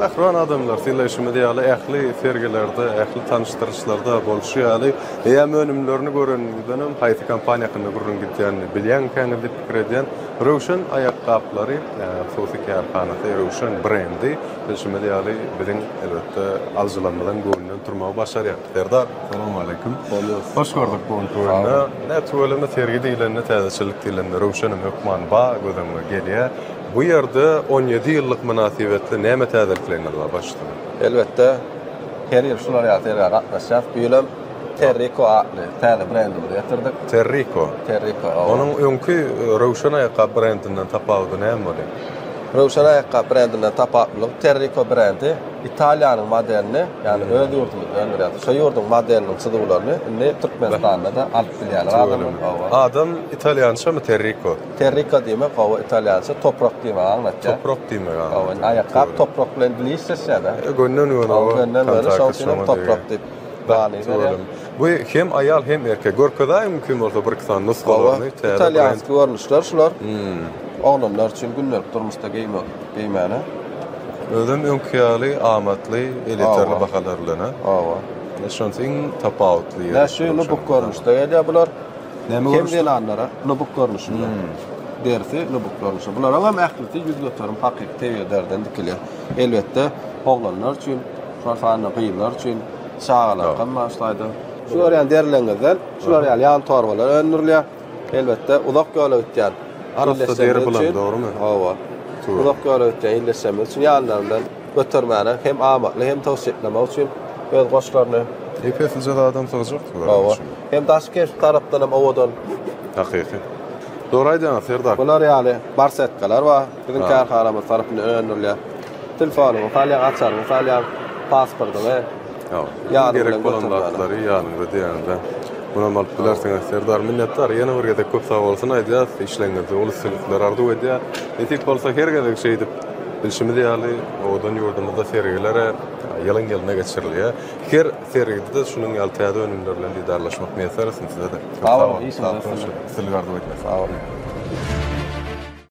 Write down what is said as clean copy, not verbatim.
Mahron adamlar tilleşimi diýeli ähli sergilerde, ähli tanıştyrışlarda bolşýaly. Hem önümlerini görenigden haýsy kompaniýa hakkında gurrun gitýänini bilýän käňe dip pikir edýän Rowshan ayakkabylary, Sofi Karhanasy Rowshan brendi, tilleşimi diýeli biziň elbetde alжylanmadan göňünden turmagy başarýar. Serdar, assalamu alaykum. Hoş gördük bu öňde. Näçe sergi diýilende, täzeçilik diýilende Rowshan'ym hökman ba gözüme gelýär. Bu yerde 17 ýyllyk münasibetli näme täzeliklerler başlady? Elbette her ýyl şular ýatyra gatnaşýar. Bu ýylym Terrico adly täze brendini ýetirdik. Terrico. Onuň öňkü Rowshan ayakkabı brendinden tapawdy näme boli? Rowshan ayakkabı brendinden tapawdyk Terrico brendi Italiýanyň modelini, ýani öz ýurdumyzdan öňürýär. Şo ýurdun modeliniň çyzgularyny indi Türkmenistanda da alyp bilýärler adamlar. Adam Italiýança mı Terrico? Terrico diýmek gowy Italiýança toprak diýmek aňlatýar. Toprak diýmek. Gowy ayakkabı toprak bilen dilişýär. Gönnen ýöne toprak diýip bany. Bu hem ayal hem erkek görkezä mümkin bolsa bir kısan nusgalaryny Italiýanska görnüşler şular. Oğlanlar üçin günlük durmuşda giymäne. Özüm öňküýäli, amatly, eliterli bahalarlyna. Näşonsiň tapawutly. Näşe nubuk görnüşde gelýär bular. Hem diýenlere nubuk görnüşinde. Dersi nubuk görnüşde. Bular ama ählisi ýüz göterim hakyky teýderden dikilýär. Elbetde oğlanlar üçin, şofany gyýylar üçin çağalar gammaşlaýdy. Şular ýa-ni derlenýän, şular ýa-ni ýan torbalar öňürlýär. Elbetde uzak ýola ötýän. Arasda deri bulan, doğrumy? Hawa. Uzak ýola ötýän illeşmek üçin ýanlaryndan götermäne hem amatly hem tawsiýetlemek üçin öz goşlaryny Epesizce adam soracakdy. Hawa. Hem daşkeş tarapdan hem owadan. Hakyky. Doğru aýdýan Serdar. Bular ýaly barsetkalar we biziň karhanamyz tarapyndan öňürlýär. Telefonu, falýan açar, falýan pasportu we gerek bolan wagtlary ýanynda diýende. Buna alyp bilersiň Serdar minnetdar. Ýene bir gezek köp sag bolsun aýdýar, işleňizde ulus sylyklar ardu edýär. Etik bolsa her gezek şeýdip bilşimi diýeli, odan ýurdumyzda sergilere ýylyň ýylyna geçirilýär. Her sergide de şunuň ýaly täze önümlerle liderleşmek meselesini size de. Sag ol, Sylgary etmez. Sag ol.